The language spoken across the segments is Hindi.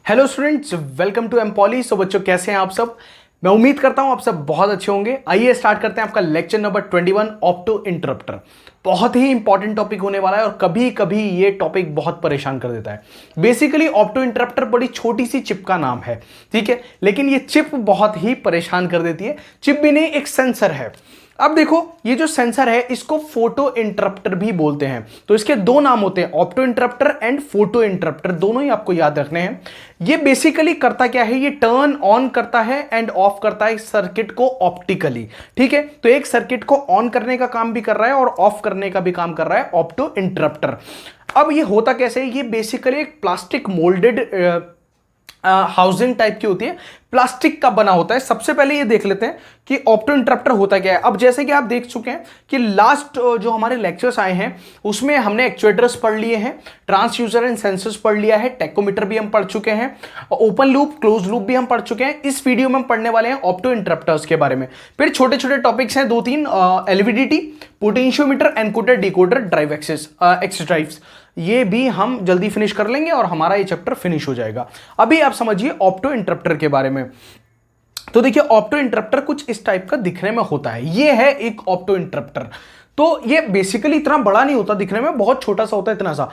हेलो स्टूडेंट्स, वेलकम टू एमपॉली। सो बच्चों, कैसे हैं आप सब? मैं उम्मीद करता हूं आप सब बहुत अच्छे होंगे। आइए स्टार्ट करते हैं आपका लेक्चर नंबर 21 ऑप्टो इंटरप्टर। बहुत ही इंपॉर्टेंट टॉपिक होने वाला है और कभी कभी ये टॉपिक बहुत परेशान कर देता है। बेसिकली ऑप्टो इंटरप्टर बड़ी छोटी सी चिप का नाम है, ठीक है, लेकिन ये चिप बहुत ही परेशान कर देती है। चिप भी नहीं, एक सेंसर है। अब देखो, ये जो सेंसर है इसको फोटो इंटरप्टर भी बोलते हैं। तो इसके दो नाम होते हैं, opto interrupter and photo interrupter, दोनों ही आपको याद रखने हैं। ये बेसिकली करता क्या है, ये टर्न ऑन करता है एंड ऑफ करता है सर्किट को ऑप्टिकली, ठीक है। तो एक सर्किट को ऑन करने का काम भी कर रहा है और ऑफ करने का भी काम कर रहा है ऑप्टो इंटरप्टर। अब ये होता कैसे है, ये बेसिकली एक प्लास्टिक मोल्डेड हाउसिंग टाइप की होती है, प्लास्टिक का बना होता है। सबसे पहले ये देख लेते हैं कि ऑप्टो इंटरप्टर होता क्या है। अब जैसे कि आप देख चुके हैं कि लास्ट जो हमारे लेक्चर्स आए हैं उसमें हमने एक्चुएटर्स पढ़ लिए हैं, ट्रांसड्यूसर एंड सेंसर्स पढ़ लिया है, टेकोमीटर भी हम पढ़ चुके हैं, ओपन लूप क्लोज लूप भी हम पढ़ चुके हैं। इस वीडियो में हम पढ़ने वाले हैं ऑप्टो इंटरप्टर्स के बारे में। फिर छोटे छोटे टॉपिक्स हैं दो तीन, LVDT, potentiometer, encoder, decoder, drive access drives, ये भी हम जल्दी फिनिश कर लेंगे और हमारा ये चैप्टर फिनिश हो जाएगा। अभी आप समझिए ऑप्टो इंटरप्टर के बारे में। तो देखिए, ऑप्टो इंटरप्टर कुछ इस टाइप का दिखने में होता है। ये है एक ऑप्टो इंटरप्टर। तो ये बेसिकली इतना बड़ा नहीं होता दिखने में, बहुत छोटा सा होता है, इतना सा।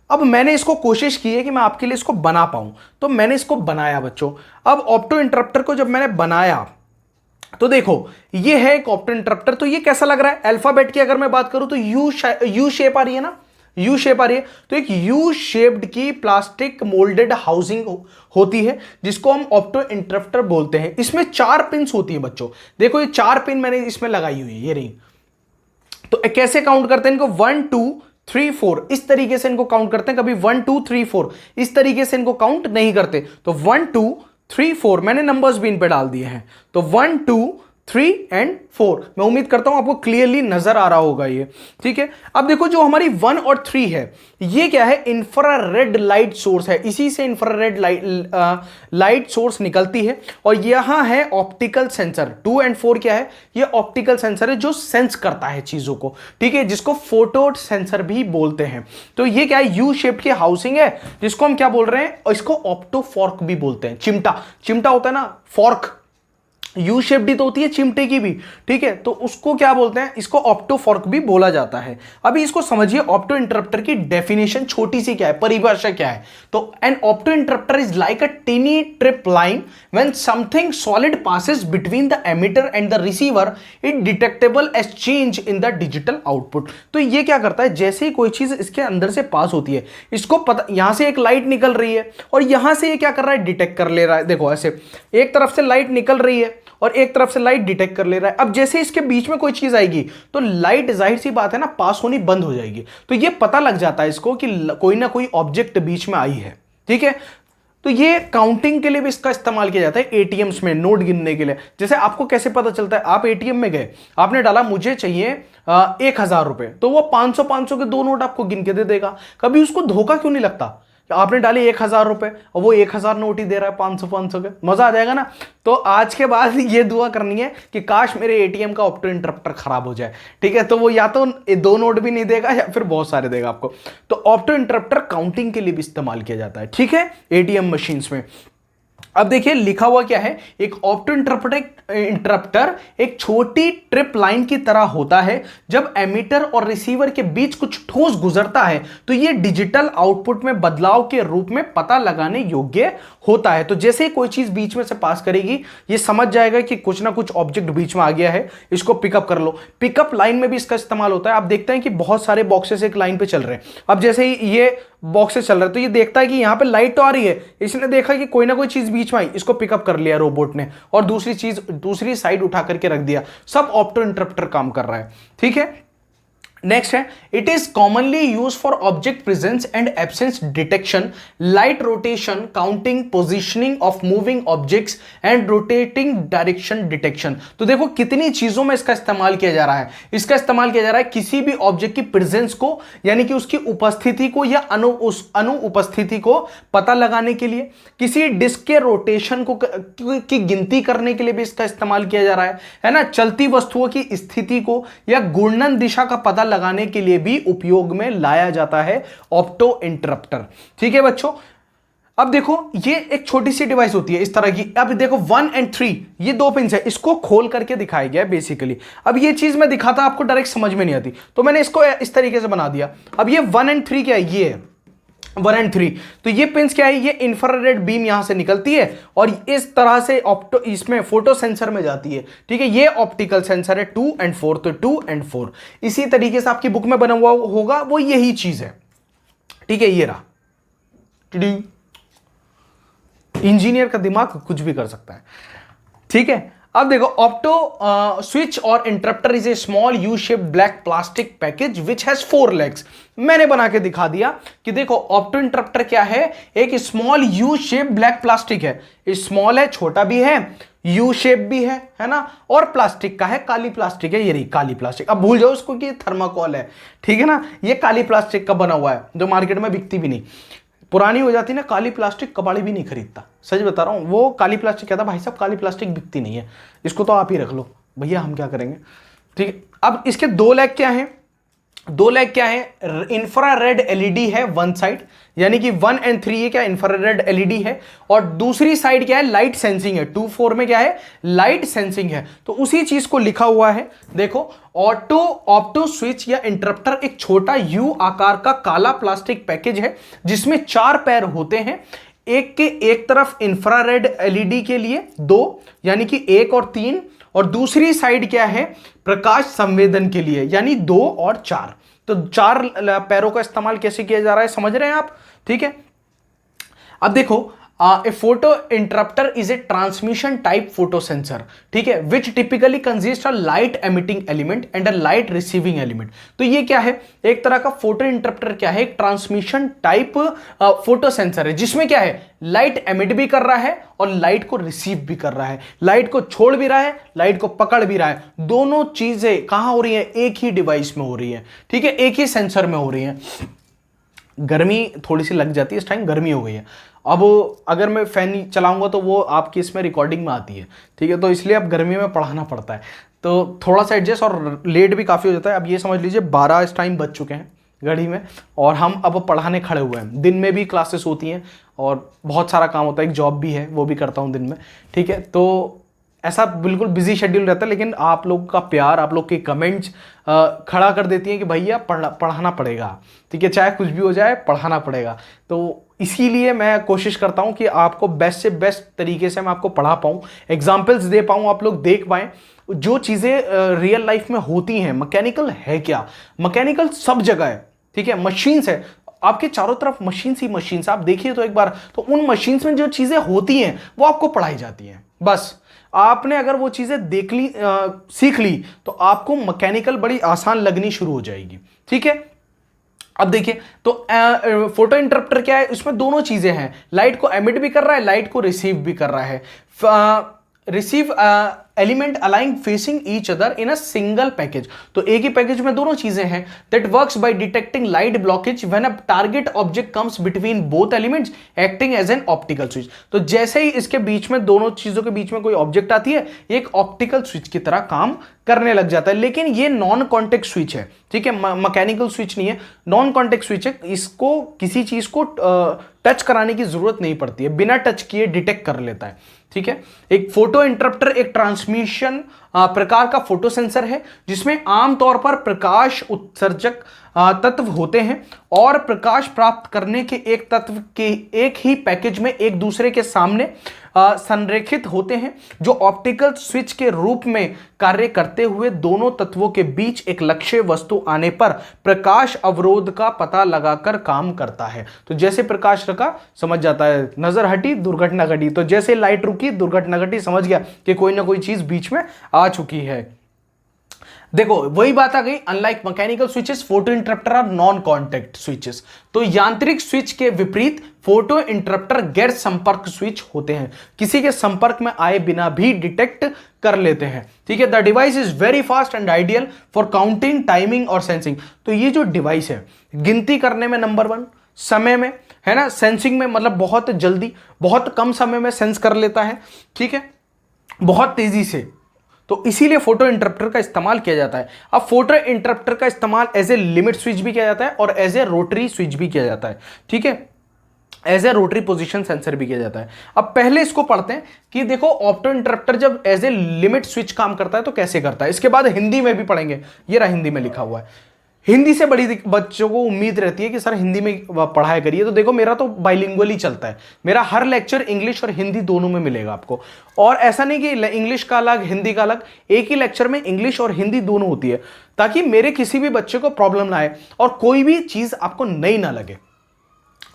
अब मैंने इसको कोशिश की है कि मैं आपके लिए इसको बना पाऊं, तो मैंने इसको बनाया बच्चों। अब ऑप्टो इंटरप्टर को जब मैंने बनाया तो देखो, ये है एक ऑप्टो इंटरप्टर। तो ये कैसा लग रहा है, अल्फाबेट की अगर मैं बात करूं तो यू शेप आ रही है ना, यू शेप आ रही है। तो एक यू शेप्ड की प्लास्टिक मोल्डेड हाउसिंग होती है जिसको हम ऑप्टो इंटरप्टर बोलते हैं। इसमें 4 पिन्स होती है बच्चों। देखो, ये 4 पिन मैंने इसमें लगाई हुई है, ये रही। तो कैसे काउंट करते हैं इनको, 1 2 3 4 इस तरीके से इनको काउंट करते हैं। कभी 1 2 3 4 इस तरीके से इनको काउंट नहीं करते। तो 1 2 3 4 मैंने नंबर्स भी इन पे डाल दिए हैं। तो 1 2 3 एंड 4। मैं उम्मीद करता हूं आपको क्लियरली नजर आ रहा होगा ये, ठीक है। अब देखो, जो हमारी 1 और 3 है, ये क्या है, इंफ्रारेड लाइट सोर्स है। इसी से इंफ्रारेड लाइट सोर्स निकलती है। और यहां है ऑप्टिकल सेंसर। 2 एंड 4 क्या है, ये ऑप्टिकल सेंसर है जो सेंस करता है चीजों को, ठीक है, जिसको फोटो सेंसर भी बोलते हैं। तो ये क्या है, यू शेप की हाउसिंग है जिसको हम क्या बोल रहे हैं, इसको ऑप्टो फॉर्क भी बोलते हैं। चिमटा, चिमटा होता है ना, फॉर्क यू शेप्ड तो होती है चिमटे की भी, ठीक है। तो उसको क्या बोलते हैं, इसको ऑप्टो फॉर्क भी बोला जाता है। अभी इसको समझिए, ऑप्टो इंटरप्टर की डेफिनेशन छोटी सी क्या है, परिभाषा क्या है। तो an opto interrupter is like a tiny trip line when something solid passes between the emitter and the receiver, it detectable edge change in the digital output. तो ये क्या करता है, जैसे ही कोई चीज इसके अंदर से पास होती है, इसको पता, यहां से एक लाइट निकल रही है और यहां से ये क्या कर रहा है, डिटेक्ट कर ले रहा है। देखो, ऐसे एक तरफ से लाइट निकल रही है और एक तरफ से लाइट डिटेक्ट कर ले रहा है। अब जैसे इसके बीच में कोई चीज आएगी तो लाइट, जाहिर सी बात है ना, पास होनी बंद हो जाएगी। तो ये पता लग जाता है इसको कि कोई ना कोई ऑब्जेक्ट बीच में आई है, ठीक है। तो ये काउंटिंग के लिए भी इसका इस्तेमाल किया जाता है, एटीएम्स में नोट गिनने के लिए। जैसे आपको कैसे पता चलता है, आप एटीएम में गए, आपने डाला मुझे चाहिए 1000 रुपए, तो वो 500 के 2 नोट आपको गिन के दे देगा। कभी उसको धोखा क्यों नहीं लगता, आपने डाली 1000 रुपए और वो 1000 नोट ही दे रहा है 500 के, मजा आ जाएगा ना। तो आज के बाद ये दुआ करनी है कि काश मेरे एटीएम का ऑप्टो इंटरप्टर खराब हो जाए, ठीक है। तो वो या तो 2 नोट भी नहीं देगा या फिर बहुत सारे देगा आपको। तो ऑप्टो इंटरप्टर काउंटिंग के लिए भी इस्तेमाल किया जाता है, ठीक है, एटीएम मशीन्स में। अब देखिए, लिखा हुआ क्या है, एक ऑप्टो इंटरप्टर एक छोटी ट्रिप लाइन की तरह होता है। जब एमिटर और रिसीवर के बीच कुछ ठोस गुजरता है तो यह डिजिटल आउटपुट में बदलाव के रूप में पता लगाने योग्य होता है। तो जैसे ही कोई चीज बीच में से पास करेगी, ये समझ जाएगा कि कुछ ना कुछ ऑब्जेक्ट बीच में आ गया है, इसको पिकअप कर लो। पिकअप लाइन में भी इसका इस्तेमाल होता है। आप देखते हैं कि बहुत सारे बॉक्सेस एक लाइन पे चल रहे हैं। अब जैसे ही ये बॉक्सेस चल रहे हैं तो ये देखता है कि यहां पे लाइट तो आ रही है, इसने देखा कि कोई ना कोई चीज बीच में आई, इसको पिकअप कर लिया रोबोट ने और दूसरी चीज दूसरी साइड उठा करके रख दिया। सब ऑप्टो इंटरप्टर काम कर रहा है, ठीक है। नेक्स्ट है, it is commonly use for object presence and absence detection, light rotation, counting, positioning of moving objects and rotating direction detection. तो देखो कितनी चीजों में इसका इस्तेमाल किया जा रहा है। इसका इस्तेमाल किया जा रहा है किसी भी ऑब्जेक्ट की प्रेजेंस को, यानी कि उसकी उपस्थिति को या अनुपस्थिति को पता लगाने के लिए, किसी डिस्क के रोटेशन को की गिनती करने के लिए भी इसका इस्तेमाल किया जा रहा है ना, चलती वस्तुओं की स्थिति को या घूर्णन दिशा का पता लगाने के लिए भी उपयोग में लाया जाता है ऑप्टो इंटरप्टर, ठीक है बच्चों। अब देखो ये एक छोटी सी डिवाइस होती है इस तरह की। अब देखो 1 और 3 ये दो पिन है, इसको खोल करके दिखाया गया है बेसिकली। अब ये चीज मैं दिखाता आपको डायरेक्ट समझ में नहीं आती, तो मैंने इसको इस तरीके से बना दिया। अब ये 1 और 3 क्या है, ये है 1 और 3। तो ये पिंस क्या है, ये इंफ्रारेड बीम यहां से निकलती है और इस तरह से इसमें फोटो सेंसर में जाती है, ठीक है। ये ऑप्टिकल सेंसर है 2 और 4, तो 2 और 4 इसी तरीके से आपकी बुक में बना हुआ होगा, वो यही चीज है, ठीक है। ये रहा, इंजीनियर का दिमाग कुछ भी कर सकता है, ठीक है। अब देखो ऑप्टो स्विच और interrupter is A small U shape black plastic package which has 4 legs. मैंने बना के दिखा दिया कि देखो ऑप्टो इंटरप्टर क्या है, एक small U shape black plastic है। स्मॉल है, छोटा भी है, यू शेप भी है ना, और प्लास्टिक का है, काली प्लास्टिक है, ये रही काली प्लास्टिक। अब भूल जाओ उसको कि ये थर्माकोल है, ठीक है ना। ये काली प्लास्टिक का बना हुआ है जो मार्केट में बिकती भी नहीं, पुरानी हो जाती ना काली प्लास्टिक, कबाड़ी भी नहीं खरीदता, सच बता रहा हूं। वो काली प्लास्टिक कहता भाई साहब काली प्लास्टिक बिकती नहीं है, इसको तो आप ही रख लो भैया, हम क्या करेंगे, ठीक है। अब इसके 2 लेग क्या है, 2 लेग क्या है, इंफ्रारेड एलईडी है वन साइड, यानी कि 1 और 3 ये क्या इंफ्रारेड एलईडी है, और दूसरी साइड क्या है, लाइट सेंसिंग है। 2, 4 में क्या है, लाइट सेंसिंग है। तो उसी चीज को लिखा हुआ है, देखो ऑप्टो स्विच या इंटरप्टर एक छोटा यू आकार का काला प्लास्टिक पैकेज है जिसमें 4 पैर होते हैं। एक के एक तरफ इंफ्रारेड एलईडी के लिए 2, यानी कि 1 और 3, और दूसरी साइड क्या है, प्रकाश संवेदन के लिए, यानी 2 और 4। तो 4 पैरों का इस्तेमाल कैसे किया जा रहा है, समझ रहे हैं आप, ठीक है। अब देखो a photo interrupter is a transmission type photo sensor, ठीक है, which typically consist a light emitting element and a light receiving element. तो ये क्या है, एक तरह का फोटो इंटरप्टर क्या है, एक ट्रांसमिशन टाइप फोटो सेंसर है जिसमें क्या है, लाइट एमिट भी कर रहा है और लाइट को रिसीव भी कर रहा है, लाइट को छोड़ भी रहा है, लाइट को पकड़ भी रहा है। दोनों चीजें कहां हो रही है, एक ही डिवाइस में हो रही है, ठीक है, एक ही सेंसर में हो रही है। गर्मी थोड़ी सी लग जाती है, इस टाइम गर्मी हो गई है। अब अगर मैं फैन चलाऊंगा तो वो आपकी इसमें रिकॉर्डिंग में आती है, ठीक है, तो इसलिए अब गर्मी में पढ़ाना पड़ता है, तो थोड़ा सा एडजस्ट, और लेट भी काफ़ी हो जाता है। अब ये समझ लीजिए 12 इस टाइम बज चुके हैं घड़ी में, और हम अब पढ़ाने खड़े हुए हैं। दिन में भी क्लासेस होती हैं और बहुत सारा काम होता है, एक जॉब भी है वो भी करता हूँ दिन में, ठीक है। तो ऐसा बिल्कुल बिजी शेड्यूल रहता है, लेकिन आप लोग का प्यार, आप लोग के कमेंट्स खड़ा कर देती हैं कि भैया पढ़ाना पड़ेगा, ठीक है, चाहे कुछ भी हो जाए पढ़ाना पड़ेगा। तो इसीलिए मैं कोशिश करता हूं कि आपको बेस्ट से बेस्ट तरीके से मैं आपको पढ़ा पाऊं, एग्जाम्पल्स दे पाऊं, आप लोग देख पाएं जो चीज़ें रियल लाइफ में होती हैं। मैकेनिकल है क्या, मैकेनिकल सब जगह है, ठीक है, मशीन्स है आपके चारों तरफ, मशीन्स ही मशीन्स। आप देखिए तो एक बार, तो उन मशीन्स में जो चीज़ें होती हैं वो आपको पढ़ाई जाती हैं। बस आपने अगर वो चीज़ें देख ली, सीख ली, तो आपको मैकेनिकल बड़ी आसान लगनी शुरू हो जाएगी, ठीक है। अब देखिए तो फोटो इंटरप्टर क्या है, उसमें दोनों चीजें हैं, लाइट को एमिट भी कर रहा है, लाइट को रिसीव भी कर रहा है। Receive element aligning facing each other in a single package. तो एक ही पैकेज में दोनों चीजें हैं। That works by detecting light blockage when a target object comes between both elements acting as an optical switch. तो जैसे ही इसके बीच में, दोनों चीजों के बीच में कोई ऑब्जेक्ट आती है, एक ऑप्टिकल स्विच की तरह काम करने लग जाता है। लेकिन ये नॉन कॉन्टेक्ट स्विच है, ठीक है, मैकेनिकल स्विच नहीं है, नॉन कॉन्टेक्ट स्विच है। इसको किसी चीज को टच कराने की जरूरत नहीं पड़ती है, बिना टच किए डिटेक्ट कर लेता है, ठीक है। एक फोटो इंटरप्टर एक ट्रांसमिशन प्रकार का फोटो सेंसर है जिसमें आमतौर पर प्रकाश उत्सर्जक तत्व होते हैं और प्रकाश प्राप्त करने के एक तत्व के एक ही पैकेज में एक दूसरे के सामने संरेखित होते हैं, जो ऑप्टिकल स्विच के रूप में कार्य करते हुए दोनों तत्वों के बीच एक लक्ष्य वस्तु आने पर प्रकाश अवरोध का पता लगाकर काम करता है। तो जैसे प्रकाश रखा, समझ जाता है, नजर हटी दुर्घटना घटी, तो जैसे लाइट रुकी दुर्घटना घटी, समझ गया कि कोई ना कोई चीज बीच में आ चुकी है। देखो वही बात आ गई, unlike mechanical switches photo interrupter are non contact switches. तो यांत्रिक स्विच के विपरीत फोटो इंटरप्टर गैर संपर्क स्विच होते हैं, किसी के संपर्क में आए बिना भी डिटेक्ट कर लेते हैं, ठीक है। The device is very fast and ideal for counting, timing और सेंसिंग। तो ये जो डिवाइस है, गिनती करने में नंबर 1, समय में, है ना, सेंसिंग में, मतलब बहुत जल्दी, बहुत कम समय में सेंस कर लेता है, ठीक है, बहुत तेजी से। तो इसीलिए फोटो इंटरप्टर का इस्तेमाल किया जाता है। अब फोटो इंटरप्टर का इस्तेमाल एज ए लिमिट स्विच भी किया जाता है और एज ए रोटरी स्विच भी किया जाता है, ठीक है। As a rotary position sensor भी किया जाता है। अब पहले इसको पढ़ते हैं कि देखो ऑप्टो इंटरप्टर जब एज ए लिमिट स्विच काम करता है तो कैसे करता है। इसके बाद हिंदी में भी पढ़ेंगे, ये रहा हिंदी में लिखा हुआ है। हिंदी से बड़ी बच्चों को उम्मीद रहती है कि सर हिंदी में पढ़ाया करिए, तो देखो मेरा तो बाइलिंगुअल ही चलता है, मेरा हर लेक्चर इंग्लिश और हिंदी दोनों में मिलेगा आपको। और ऐसा नहीं कि इंग्लिश का अलग हिंदी का अलग, एक ही लेक्चर में इंग्लिश और हिंदी दोनों होती है, ताकि मेरे किसी भी बच्चे को प्रॉब्लम ना आए और कोई भी चीज आपको नई ना लगे।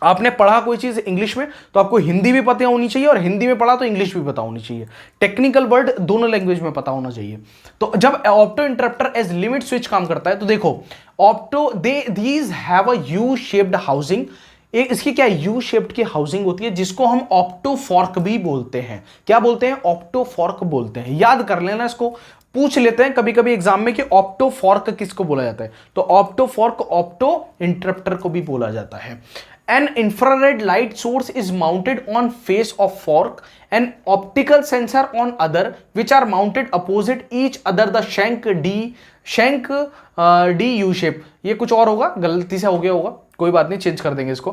आपने पढ़ा कोई चीज इंग्लिश में तो आपको हिंदी भी पता होनी चाहिए, और हिंदी में पढ़ा तो इंग्लिश भी पता होनी चाहिए। टेक्निकल वर्ड दोनों लैंग्वेज में पता होना चाहिए। तो जब opto interrupter age limit switch काम करता है तो देखो opto these have a U shaped housing. इसकी क्या यू शेप्ड की हाउसिंग होती है, जिसको हम ऑप्टो फॉर्क भी बोलते हैं। क्या बोलते हैं? ऑप्टो फॉर्क बोलते हैं। याद कर लेना, इसको पूछ लेते हैं कभी कभी एग्जाम में कि ऑप्टो फॉर्क किसको बोला जाता है। तो ऑप्टो फॉर्क ऑप्टो इंटरप्टर को भी बोला जाता है। An infrared light source is mounted on face of fork, an optical sensor on other, which are mounted opposite each other. The shank D U shape. ये कुछ और होगा, गलती से हो गया होगा, कोई बात नहीं, चेंज कर देंगे इसको।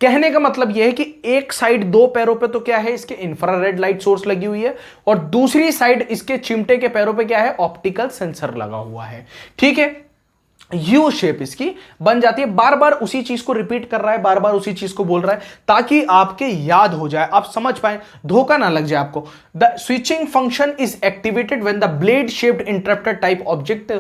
कहने का मतलब यह है कि एक साइड दो पैरों पे तो क्या है, इसके इंफ्रारेड लाइट सोर्स लगी हुई है, और दूसरी साइड इसके चिमटे के पैरों पे क्या है, ऑप्टिकल सेंसर लगा हुआ है। ठीक है, यू शेप इसकी बन जाती है। बार बार उसी चीज को रिपीट कर रहा है, बार बार उसी चीज को बोल रहा है, ताकि आपके याद हो जाए, आप समझ पाए, धोखा ना लग जाए आपको। The switching function is activated when the blade shaped interrupter type object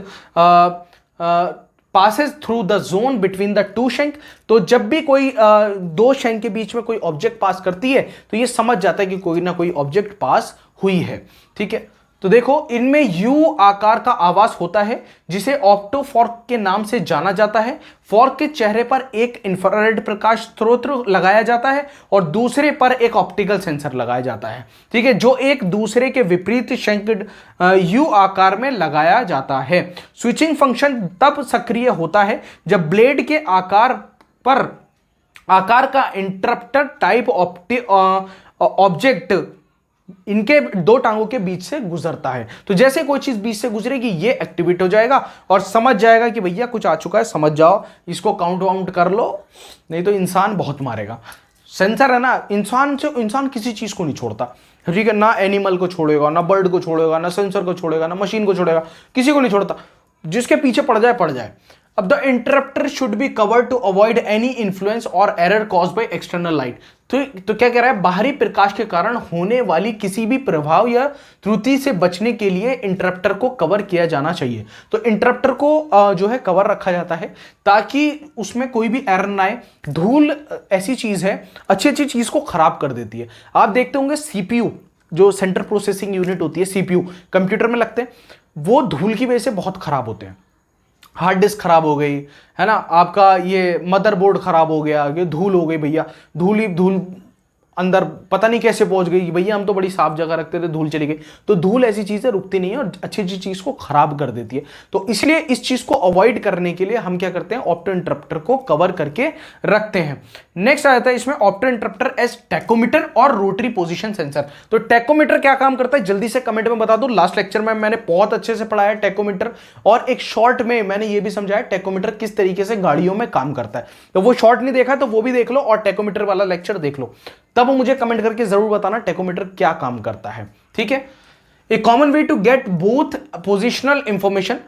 passes through the zone between the two shank. तो जब भी कोई दो शंक के बीच में कोई ऑब्जेक्ट पास करती है तो ये समझ जाता है कि कोई ना कोई ऑब्जेक्ट पास हुई है। ठीक है, तो देखो इनमें यू आकार का आवास होता है, जिसे ऑप्टो फॉर्क के नाम से जाना जाता है। फॉर्क के चेहरे पर एक इंफ्रारेड प्रकाश स्रोत लगाया जाता है और दूसरे पर एक ऑप्टिकल सेंसर लगाया जाता है। ठीक है, जो एक दूसरे के विपरीत शंक यू आकार में लगाया जाता है। स्विचिंग फंक्शन तब सक्रिय होता है जब ब्लेड के आकार का इंटरप्टर टाइप ऑब्जेक्ट इनके दो टांगों के बीच से गुजरता है। तो जैसे कोई चीज बीच से गुजरेगी ये एक्टिवेट हो जाएगा और समझ जाएगा कि भैया कुछ आ चुका है, समझ जाओ, इसको काउंट वाउंट कर लो, नहीं तो इंसान बहुत मारेगा। सेंसर है ना, इंसान किसी चीज को नहीं छोड़ता। ठीक है, ना एनिमल को छोड़ेगा, ना बर्ड को छोड़ेगा, ना सेंसर को छोड़ेगा, ना मशीन को छोड़ेगा, किसी को नहीं छोड़ता। जिसके पीछे पड़ जाए। अब the interrupter should be covered to avoid any influence और error cause by external light. तो क्या कह रहा है, बाहरी प्रकाश के कारण होने वाली किसी भी प्रभाव या त्रुटि से बचने के लिए इंटरप्टर को कवर किया जाना चाहिए। तो इंटरप्टर को जो है कवर रखा जाता है ताकि उसमें कोई भी एरर ना आए। धूल ऐसी चीज है, अच्छी चीज को खराब कर देती है। आप देखते होंगे सीपीयू, जो सेंट्रल प्रोसेसिंग यूनिट होती है, सीपीयू कंप्यूटर में लगते हैं, वो धूल की वजह से बहुत खराब होते हैं। हार्ड डिस्क खराब हो गई है ना, आपका ये मदरबोर्ड खराब हो गया, ये धूल हो गई भैया, धूल अंदर पता नहीं कैसे पहुंच गई भैया, हम तो बड़ी साफ जगह रखते थे, धूल चली गई। तो धूल ऐसी चीजें रुकती नहीं है और अच्छी चीज को खराब कर देती है। तो इसलिए इस चीज को अवॉइड करने के लिए हम क्या करते हैं, ऑप्टो इंटरप्टर को कवर करके रखते हैं। नेक्स्ट आ जाता है इसमें ऑप्टो इंटरप्टर एज टैकोमीटर और रोटरी पोजीशन सेंसर। तो टैकोमीटर क्या काम करता है, जल्दी से कमेंट में बता दो। लास्ट लेक्चर में मैंने बहुत अच्छे से पढ़ाया टैकोमीटर, और एक शॉर्ट में मैंने ये भी समझाया टैकोमीटर किस तरीके से गाड़ियों में काम करता है। तो वो शॉर्ट नहीं देखा तो वो भी देख लो, और टैकोमीटर वाला लेक्चर देख लो, तब मुझे कमेंट करके जरूर बताना टैकोमीटर क्या काम करता है। ठीक है, a common way to get both positional information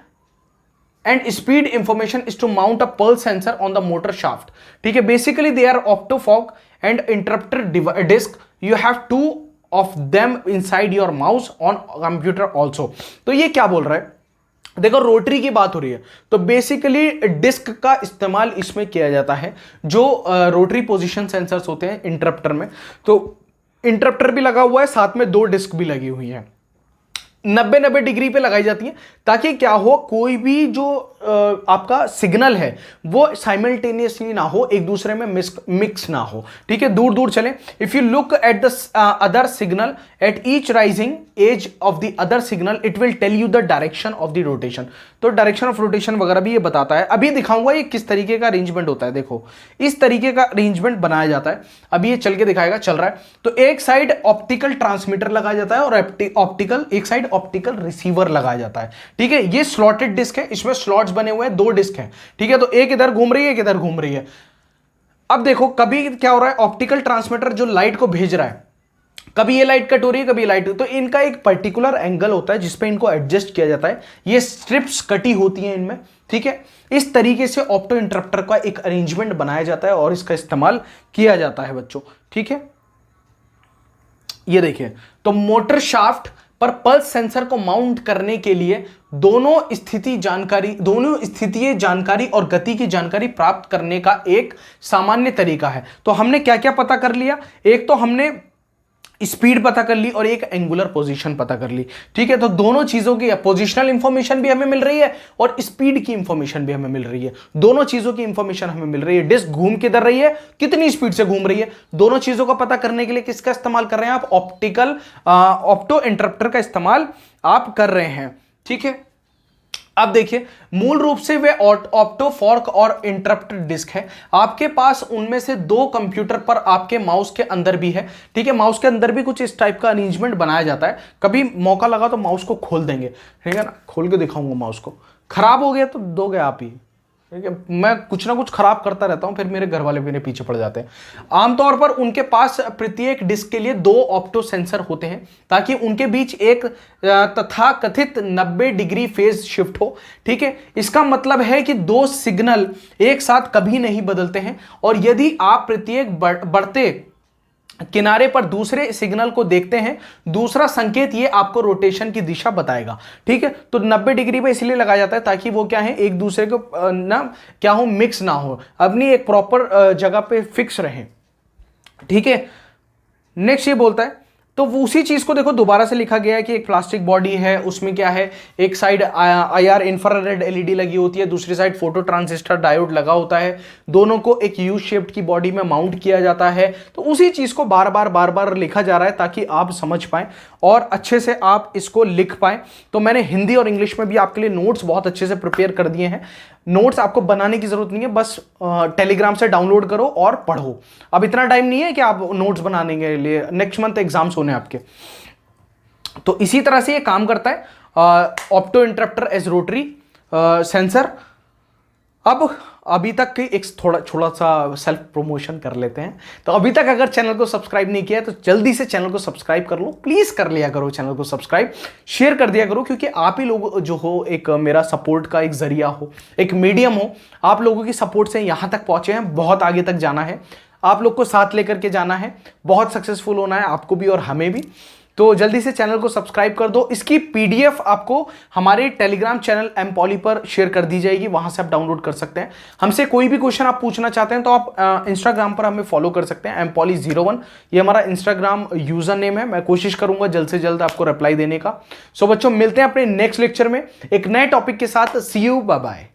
and speed information is to mount a pulse sensor on the motor shaft. ठीक है, basically they are opto fork and interrupter disc, you have two of them inside your mouse on computer also. तो ये क्या बोल रहा है, देखो रोटरी की बात हो रही है, तो बेसिकली डिस्क का इस्तेमाल इसमें किया जाता है, जो रोटरी पोजीशन सेंसर्स होते हैं इंटरप्टर में। तो इंटरप्टर भी लगा हुआ है, साथ में दो डिस्क भी लगी हुई हैं, 90-90 डिग्री पे लगाई जाती है, ताकि क्या हो, कोई भी जो आपका सिग्नल है वो साइमल्टेनियसली ना हो, एक दूसरे में मिक्स ना हो। ठीक है, दूर दूर चले। If you look at the other signal at each rising edge of the other signal, it will tell you the direction of the rotation. तो डायरेक्शन ऑफ रोटेशन वगैरह भी ये बताता है। अभी दिखाऊंगा ये किस तरीके का अरेंजमेंट होता है। देखो इस तरीके का अरेंजमेंट बनाया जाता है, अभी ये चल के दिखाएगा, चल रहा है। तो एक साइड ऑप्टिकल ट्रांसमीटर लगाया जाता है और एक साइड ऑप्टिकल रिसीवर लगाया जाता है। ठीक है, ये स्लॉटेड डिस्क है, इसमें स्लॉट्स बने हुए हैं, दो डिस्क हैं। ठीक है, तो एक इधर घूम रही है, एक इधर घूम रही है। अब देखो कभी क्या हो रहा है, ऑप्टिकल ट्रांसमीटर जो लाइट को भेज रहा है, कभी ये लाइट कट हो रही है, कभी लाइट, तो इनका एक पर्टिकुलर एंगल होता है जिसपे इनको एडजस्ट किया जाता है। ये स्ट्रिप्स कटी होती हैं इनमें, ठीक है। इस तरीके से ऑप्टो इंटरप्टर का एक अरेंजमेंट बनाया जाता है और इसका इस्तेमाल किया जाता है बच्चों, ठीक है। ये देखिए, तो मोटर शाफ्ट पर पल्स सेंसर को माउंट करने के लिए दोनों स्थितीय जानकारी और गति की जानकारी प्राप्त करने का एक सामान्य तरीका है। तो हमने क्या क्या पता कर लिया, एक तो हमने स्पीड पता कर ली और एक एंगुलर पोजीशन पता कर ली, ठीक है। तो दोनों चीजों की पोजीशनल इंफॉर्मेशन भी हमें मिल रही है और स्पीड की इंफॉर्मेशन भी हमें मिल रही है, दोनों चीजों की इंफॉर्मेशन हमें मिल रही है। डिस्क घूम किधर रही है, कितनी स्पीड से घूम रही है, दोनों चीजों का पता करने के लिए किसका इस्तेमाल कर रहे हैं आप, ऑप्टो इंटरप्टर का इस्तेमाल आप कर रहे हैं, ठीक है। अब देखिए, मूल रूप से वे ऑप्टो फॉर्क और इंटरप्टेड डिस्क है। आपके पास उनमें से दो कंप्यूटर पर आपके माउस के अंदर भी है, ठीक है। माउस के अंदर भी कुछ इस टाइप का अरेंजमेंट बनाया जाता है। कभी मौका लगा तो माउस को खोल देंगे, ठीक है ना, खोल के दिखाऊंगा माउस को। खराब हो गया तो दोगे आप ही, ठीक है। मैं कुछ ना कुछ खराब करता रहता हूं, फिर मेरे घर वाले मेरे पीछे पड़ जाते हैं। आमतौर पर उनके पास प्रत्येक डिस्क के लिए दो ऑप्टो सेंसर होते हैं ताकि उनके बीच एक तथा कथित 90 डिग्री फेज शिफ्ट हो, ठीक है। इसका मतलब है कि दो सिग्नल एक साथ कभी नहीं बदलते हैं और यदि आप प्रत्येक बढ़ते किनारे पर दूसरे सिग्नल को देखते हैं, दूसरा संकेत ये आपको रोटेशन की दिशा बताएगा, ठीक है। तो 90 डिग्री पे इसलिए लगाया जाता है ताकि वो क्या है, एक दूसरे को ना क्या हो, मिक्स ना हो, अपनी एक प्रॉपर जगह पे फिक्स रहे, ठीक है। नेक्स्ट ये बोलता है, तो उसी चीज को देखो दोबारा से लिखा गया है कि एक प्लास्टिक बॉडी है, उसमें क्या है, एक साइड IR इंफ्रारेड LED लगी होती है, दूसरी साइड फोटो ट्रांजिस्टर डायोड लगा होता है, दोनों को एक यू शेप्ड की बॉडी में माउंट किया जाता है। तो उसी चीज को बार बार लिखा जा रहा है ताकि आप समझ पाएं और अच्छे से आप इसको लिख पाएं। तो मैंने हिंदी और इंग्लिश में भी आपके लिए नोट्स बहुत अच्छे से प्रिपेयर कर दिए हैं। नोट्स आपको बनाने की जरूरत नहीं है, बस टेलीग्राम से डाउनलोड करो और पढ़ो। अब इतना टाइम नहीं है कि आप नोट्स बनाने के लिए, नेक्स्ट मंथ एग्जाम्स होने आपके। तो इसी तरह से ये काम करता है opto interrupter as rotary sensor. अब अभी तक की एक थोड़ा सा सेल्फ प्रमोशन कर लेते हैं। तो अभी तक अगर चैनल को सब्सक्राइब नहीं किया है तो जल्दी से चैनल को सब्सक्राइब कर लो, प्लीज कर लिया करो चैनल को सब्सक्राइब, शेयर कर दिया करो, क्योंकि आप ही लोग जो हो एक मेरा सपोर्ट का एक जरिया हो, एक मीडियम हो। आप लोगों की सपोर्ट से यहां तक पहुंचे हैं, बहुत आगे तक जाना है, आप लोग को साथ लेकर के जाना है, बहुत सक्सेसफुल होना है आपको भी और हमें भी। तो जल्दी से चैनल को सब्सक्राइब कर दो। इसकी PDF आपको हमारे टेलीग्राम चैनल एमपॉली पर शेयर कर दी जाएगी, वहां से आप डाउनलोड कर सकते हैं। हमसे कोई भी क्वेश्चन आप पूछना चाहते हैं तो आप इंस्टाग्राम पर हमें फॉलो कर सकते हैं, एमपॉली01 ये हमारा इंस्टाग्राम यूजर नेम है। मैं कोशिश करूंगा जल्द से जल्द आपको रिप्लाई देने का। सो बच्चों, मिलते हैं अपने नेक्स्ट लेक्चर में एक नए टॉपिक के साथ। सी यू, बाय बाय।